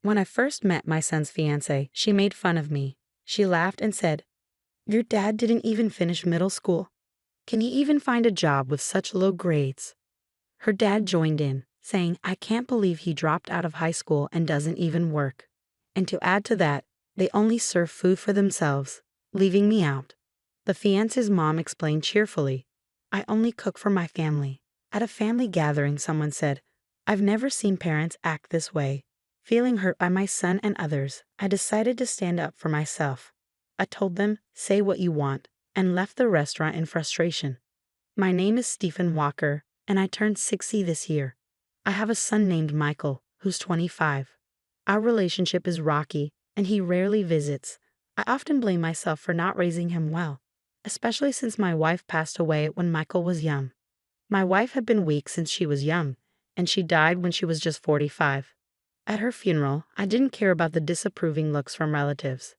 When I first met my son's fiancée, she made fun of me. She laughed and said, "Your dad didn't even finish middle school. Can he even find a job with such low grades?" Her dad joined in, saying, "I can't believe he dropped out of high school and doesn't even work." And to add to that, they only serve food for themselves, leaving me out. The fiancé's mom explained cheerfully, "I only cook for my family." At a family gathering, someone said, "I've never seen parents act this way." Feeling hurt by my son and others, I decided to stand up for myself. I told them, "Say what you want," and left the restaurant in frustration. My name is Stephen Walker, and I turned 60 this year. I have a son named Michael, who's 25. Our relationship is rocky, and he rarely visits. I often blame myself for not raising him well, especially since my wife passed away when Michael was young. My wife had been weak since she was young, and she died when she was just 45. At her funeral, I didn't care about the disapproving looks from relatives.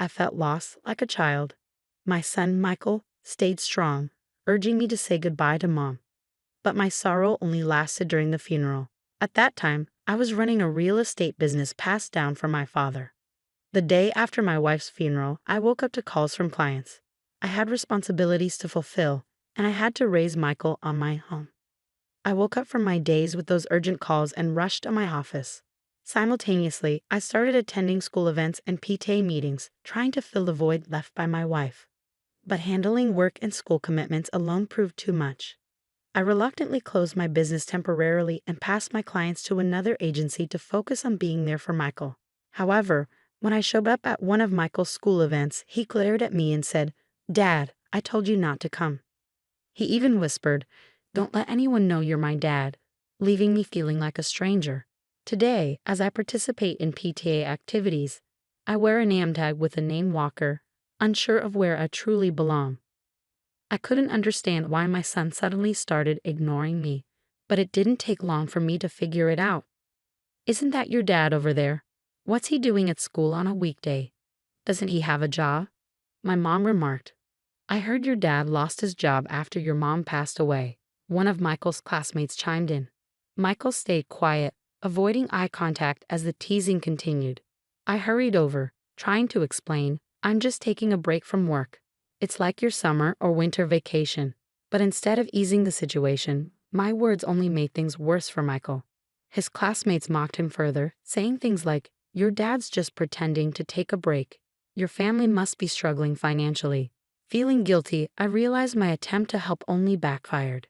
I felt lost like a child. My son, Michael, stayed strong, urging me to say goodbye to Mom. But my sorrow only lasted during the funeral. At that time, I was running a real estate business passed down from my father. The day after my wife's funeral, I woke up to calls from clients. I had responsibilities to fulfill, and I had to raise Michael on my own. I woke up from my days with those urgent calls and rushed to my office. Simultaneously, I started attending school events and PTA meetings, trying to fill the void left by my wife. But handling work and school commitments alone proved too much. I reluctantly closed my business temporarily and passed my clients to another agency to focus on being there for Michael. However, when I showed up at one of Michael's school events, he glared at me and said, "Dad, I told you not to come." He even whispered, "Don't let anyone know you're my dad," leaving me feeling like a stranger. Today, as I participate in PTA activities, I wear a name tag with the name Walker, unsure of where I truly belong. I couldn't understand why my son suddenly started ignoring me, but it didn't take long for me to figure it out. "Isn't that your dad over there? What's he doing at school on a weekday? Doesn't he have a job?" My mom remarked, "I heard your dad lost his job after your mom passed away." One of Michael's classmates chimed in. Michael stayed quiet, avoiding eye contact as the teasing continued. I hurried over, trying to explain, "I'm just taking a break from work. It's like your summer or winter vacation." But instead of easing the situation, my words only made things worse for Michael. His classmates mocked him further, saying things like, "Your dad's just pretending to take a break. Your family must be struggling financially." Feeling guilty, I realized my attempt to help only backfired.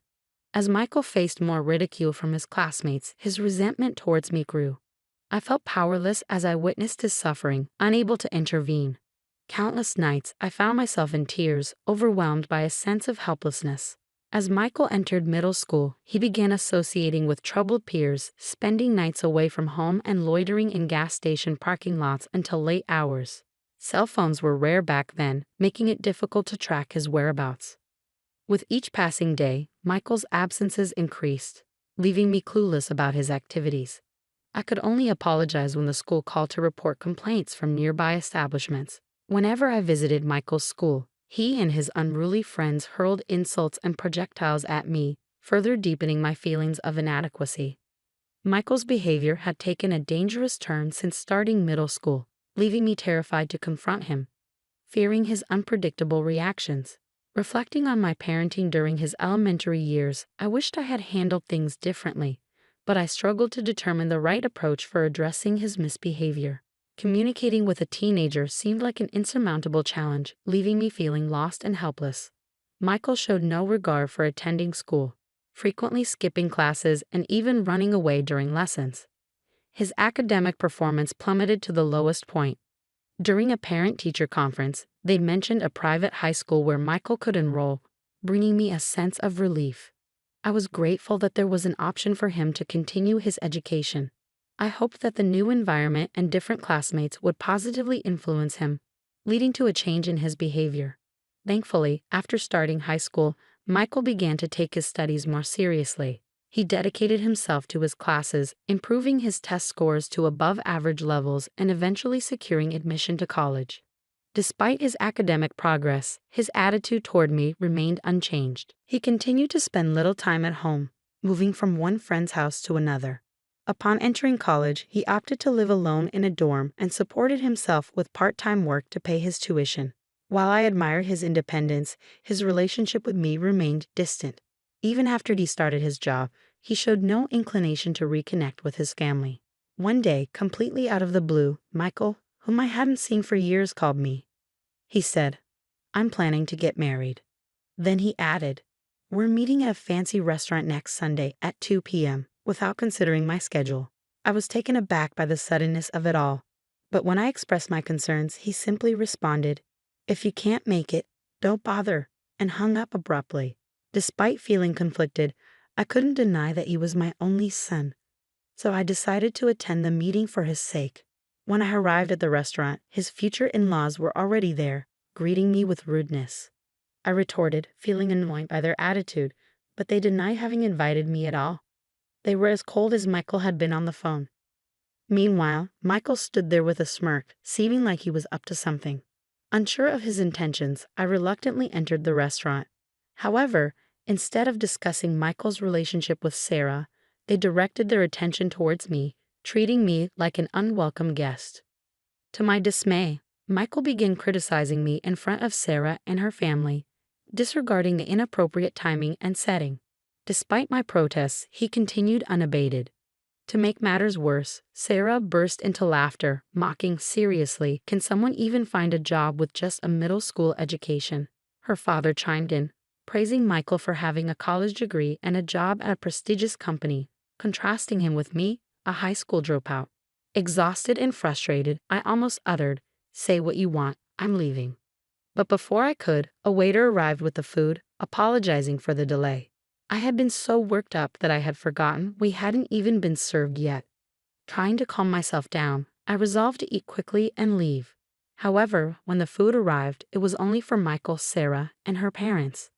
As Michael faced more ridicule from his classmates, his resentment towards me grew. I felt powerless as I witnessed his suffering, unable to intervene. Countless nights, I found myself in tears, overwhelmed by a sense of helplessness. As Michael entered middle school, he began associating with troubled peers, spending nights away from home and loitering in gas station parking lots until late hours. Cell phones were rare back then, making it difficult to track his whereabouts. With each passing day, Michael's absences increased, leaving me clueless about his activities. I could only apologize when the school called to report complaints from nearby establishments. Whenever I visited Michael's school, he and his unruly friends hurled insults and projectiles at me, further deepening my feelings of inadequacy. Michael's behavior had taken a dangerous turn since starting middle school, leaving me terrified to confront him, fearing his unpredictable reactions. Reflecting on my parenting during his elementary years, I wished I had handled things differently, but I struggled to determine the right approach for addressing his misbehavior. Communicating with a teenager seemed like an insurmountable challenge, leaving me feeling lost and helpless. Michael showed no regard for attending school, frequently skipping classes and even running away during lessons. His academic performance plummeted to the lowest point. During a parent-teacher conference, they mentioned a private high school where Michael could enroll, bringing me a sense of relief. I was grateful that there was an option for him to continue his education. I hoped that the new environment and different classmates would positively influence him, leading to a change in his behavior. Thankfully, after starting high school, Michael began to take his studies more seriously. He dedicated himself to his classes, improving his test scores to above-average levels and eventually securing admission to college. Despite his academic progress, his attitude toward me remained unchanged. He continued to spend little time at home, moving from one friend's house to another. Upon entering college, he opted to live alone in a dorm and supported himself with part-time work to pay his tuition. While I admired his independence, his relationship with me remained distant. Even after he started his job, he showed no inclination to reconnect with his family. One day, completely out of the blue, Michael, whom I hadn't seen for years, called me. He said, "I'm planning to get married." Then he added, "We're meeting at a fancy restaurant next Sunday at 2 p.m., without considering my schedule. I was taken aback by the suddenness of it all. But when I expressed my concerns, he simply responded, "If you can't make it, don't bother," and hung up abruptly. Despite feeling conflicted, I couldn't deny that he was my only son. So I decided to attend the meeting for his sake. When I arrived at the restaurant, his future in-laws were already there, greeting me with rudeness. I retorted, feeling annoyed by their attitude, but they denied having invited me at all. They were as cold as Michael had been on the phone. Meanwhile, Michael stood there with a smirk, seeming like he was up to something. Unsure of his intentions, I reluctantly entered the restaurant. However, instead of discussing Michael's relationship with Sarah, they directed their attention towards me, treating me like an unwelcome guest. To my dismay, Michael began criticizing me in front of Sarah and her family, disregarding the inappropriate timing and setting. Despite my protests, he continued unabated. To make matters worse, Sarah burst into laughter, mocking seriously, "Can someone even find a job with just a middle school education?" Her father chimed in, praising Michael for having a college degree and a job at a prestigious company, contrasting him with me, a high school dropout. Exhausted and frustrated, I almost uttered, "Say what you want, I'm leaving." But before I could, a waiter arrived with the food, apologizing for the delay. I had been so worked up that I had forgotten we hadn't even been served yet. Trying to calm myself down, I resolved to eat quickly and leave. However, when the food arrived, it was only for Michael, Sarah, and her parents.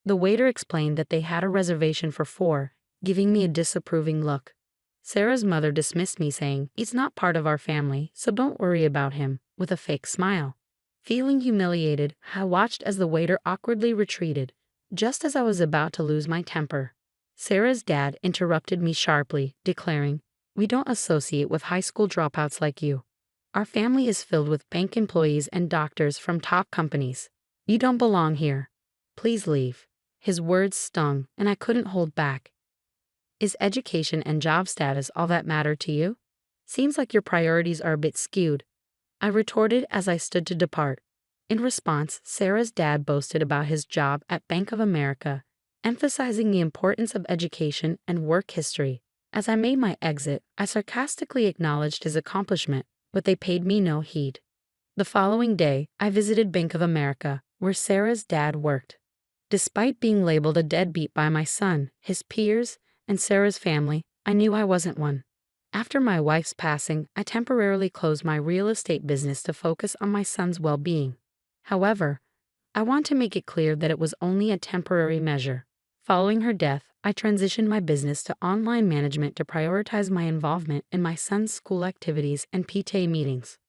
The waiter explained that they had a reservation for 4, giving me a disapproving look. Sarah's mother dismissed me, saying, "He's not part of our family, so don't worry about him," with a fake smile. Feeling humiliated, I watched as the waiter awkwardly retreated, just as I was about to lose my temper. Sarah's dad interrupted me sharply, declaring, "We don't associate with high school dropouts like you. Our family is filled with bank employees and doctors from top companies. You don't belong here. Please leave." His words stung, and I couldn't hold back. "Is education and job status all that matter to you? Seems like your priorities are a bit skewed," I retorted as I stood to depart. In response, Sarah's dad boasted about his job at Bank of America, emphasizing the importance of education and work history. As I made my exit, I sarcastically acknowledged his accomplishment, but they paid me no heed. The following day, I visited Bank of America, where Sarah's dad worked. Despite being labeled a deadbeat by my son, his peers, and Sarah's family, I knew I wasn't one. After my wife's passing, I temporarily closed my real estate business to focus on my son's well-being. However, I want to make it clear that it was only a temporary measure. Following her death, I transitioned my business to online management to prioritize my involvement in my son's school activities and PTA meetings.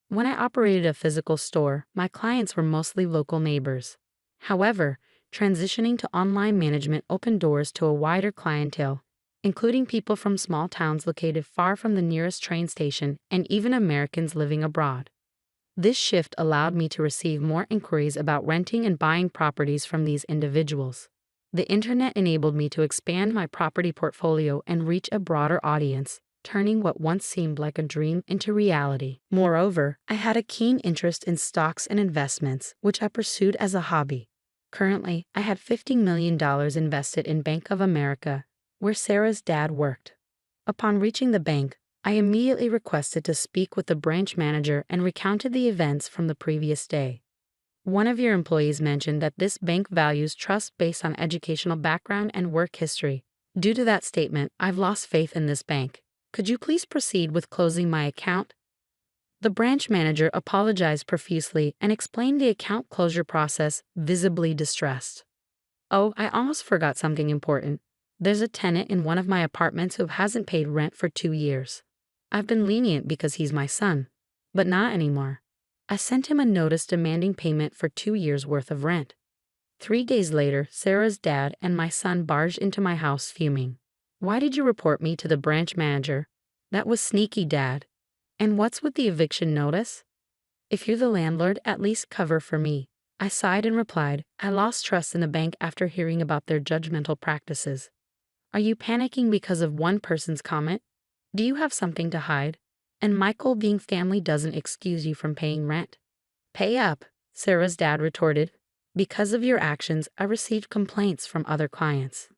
When I operated a physical store, my clients were mostly local neighbors. However, transitioning to online management opened doors to a wider clientele, including people from small towns located far from the nearest train station and even Americans living abroad. This shift allowed me to receive more inquiries about renting and buying properties from these individuals. The internet enabled me to expand my property portfolio and reach a broader audience, turning what once seemed like a dream into reality. Moreover, I had a keen interest in stocks and investments, which I pursued as a hobby. Currently, I had $50 million invested in Bank of America, where Sarah's dad worked. Upon reaching the bank, I immediately requested to speak with the branch manager and recounted the events from the previous day. "One of your employees mentioned that this bank values trust based on educational background and work history. Due to that statement, I've lost faith in this bank. Could you please proceed with closing my account?" The branch manager apologized profusely and explained the account closure process, visibly distressed. "Oh, I almost forgot something important. There's a tenant in one of my apartments who hasn't paid rent for 2 years. I've been lenient because he's my son, but not anymore. I sent him a notice demanding payment for 2 years' worth of rent." 3 days later, Sarah's dad and my son barged into my house fuming. Why did you report me to the branch manager? That was sneaky, Dad. And what's with the eviction notice? If you're the landlord, at least cover for me. I sighed and replied, I lost trust in the bank after hearing about their judgmental practices. Are you panicking because of one person's comment? Do you have something to hide? And Michael, being family doesn't excuse you from paying rent. Pay up, Sarah's dad retorted. Because of your actions, I received complaints from other clients.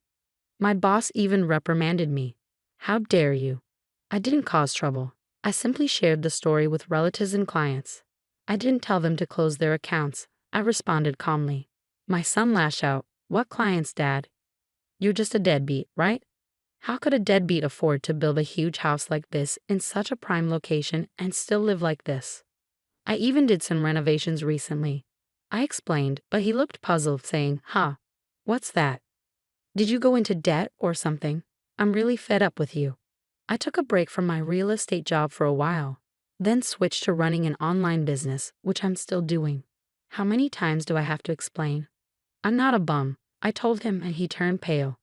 My boss even reprimanded me. How dare you? I didn't cause trouble. I simply shared the story with relatives and clients. I didn't tell them to close their accounts. I responded calmly. My son lashed out. What clients, Dad? You're just a deadbeat, right? How could a deadbeat afford to build a huge house like this in such a prime location and still live like this? I even did some renovations recently. I explained, but he looked puzzled, saying, Huh, what's that? Did you go into debt or something? I'm really fed up with you. I took a break from my real estate job for a while, then switched to running an online business, which I'm still doing. How many times do I have to explain? I'm not a bum, I told him, and he turned pale.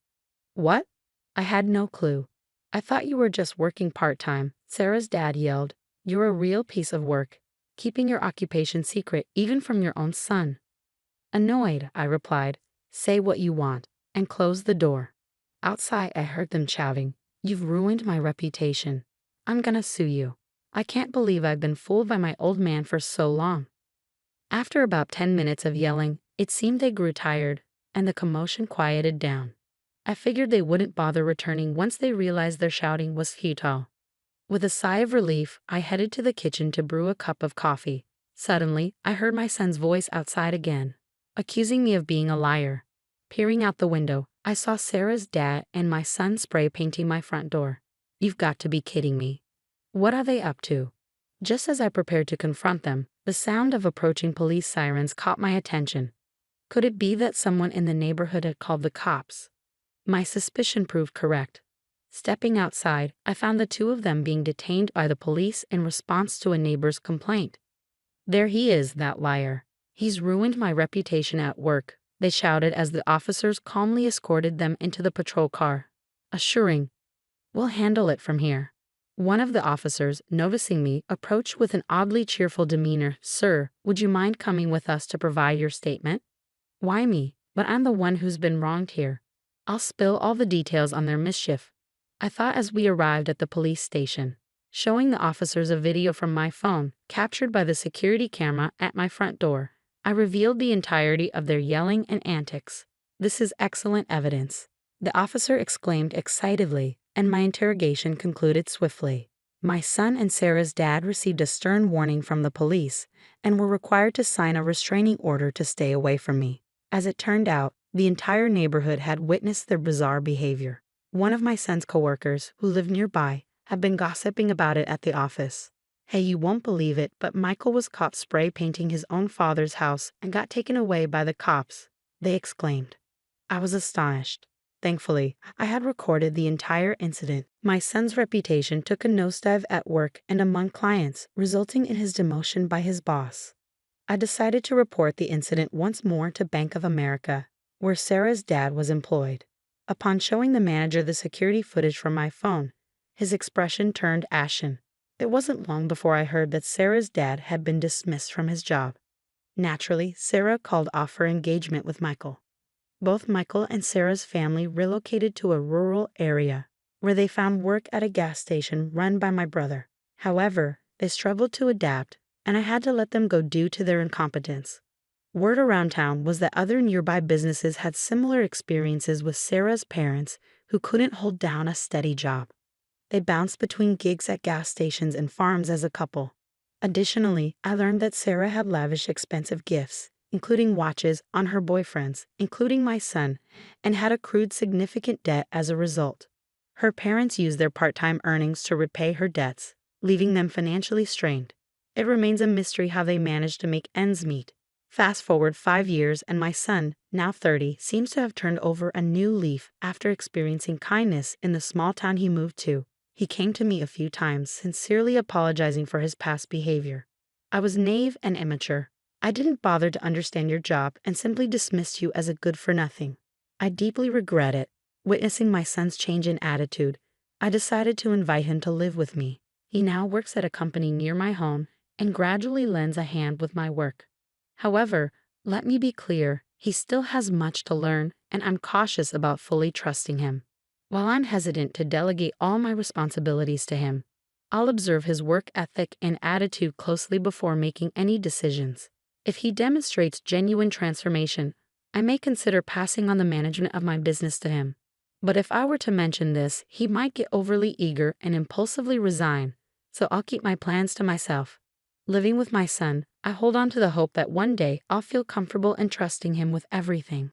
What? I had no clue. I thought you were just working part-time, Sarah's dad yelled. You're a real piece of work, keeping your occupation secret even from your own son. Annoyed, I replied, say what you want, and closed the door. Outside, I heard them shouting, You've ruined my reputation. I'm gonna sue you. I can't believe I've been fooled by my old man for so long. After about 10 minutes of yelling, it seemed they grew tired, and the commotion quieted down. I figured they wouldn't bother returning once they realized their shouting was futile. With a sigh of relief, I headed to the kitchen to brew a cup of coffee. Suddenly, I heard my son's voice outside again, accusing me of being a liar. Peering out the window, I saw Sarah's dad and my son spray painting my front door. You've got to be kidding me. What are they up to? Just as I prepared to confront them, the sound of approaching police sirens caught my attention. Could it be that someone in the neighborhood had called the cops? My suspicion proved correct. Stepping outside, I found the two of them being detained by the police in response to a neighbor's complaint. There he is, that liar. He's ruined my reputation at work, they shouted as the officers calmly escorted them into the patrol car, assuring, We'll handle it from here. One of the officers, noticing me, approached with an oddly cheerful demeanor. Sir, would you mind coming with us to provide your statement? Why me? But I'm the one who's been wronged here. I'll spill all the details on their mischief. I thought as we arrived at the police station, showing the officers a video from my phone, captured by the security camera at my front door. I revealed the entirety of their yelling and antics. This is excellent evidence, the officer exclaimed excitedly, and my interrogation concluded swiftly. My son and Sarah's dad received a stern warning from the police and were required to sign a restraining order to stay away from me. As it turned out, the entire neighborhood had witnessed their bizarre behavior. One of my son's coworkers, who lived nearby, had been gossiping about it at the office. Hey, you won't believe it, but Michael was caught spray painting his own father's house and got taken away by the cops, they exclaimed. I was astonished. Thankfully, I had recorded the entire incident. My son's reputation took a nosedive at work and among clients, resulting in his demotion by his boss. I decided to report the incident once more to Bank of America, where Sarah's dad was employed. Upon showing the manager the security footage from my phone, his expression turned ashen. It wasn't long before I heard that Sarah's dad had been dismissed from his job. Naturally, Sarah called off her engagement with Michael. Both Michael and Sarah's family relocated to a rural area, where they found work at a gas station run by my brother. However, they struggled to adapt, and I had to let them go due to their incompetence. Word around town was that other nearby businesses had similar experiences with Sarah's parents who couldn't hold down a steady job. They bounced between gigs at gas stations and farms as a couple. Additionally, I learned that Sarah had lavished expensive gifts, including watches, on her boyfriends, including my son, and had accrued significant debt as a result. Her parents used their part-time earnings to repay her debts, leaving them financially strained. It remains a mystery how they managed to make ends meet. Fast forward 5 years and my son, now 30, seems to have turned over a new leaf after experiencing kindness in the small town he moved to. He came to me a few times, sincerely apologizing for his past behavior. I was naive and immature. I didn't bother to understand your job and simply dismissed you as a good-for-nothing. I deeply regret it. Witnessing my son's change in attitude, I decided to invite him to live with me. He now works at a company near my home and gradually lends a hand with my work. However, let me be clear, he still has much to learn, and I'm cautious about fully trusting him. While I'm hesitant to delegate all my responsibilities to him, I'll observe his work ethic and attitude closely before making any decisions. If he demonstrates genuine transformation, I may consider passing on the management of my business to him. But if I were to mention this, he might get overly eager and impulsively resign, so I'll keep my plans to myself. Living with my son, I hold on to the hope that one day I'll feel comfortable entrusting him with everything.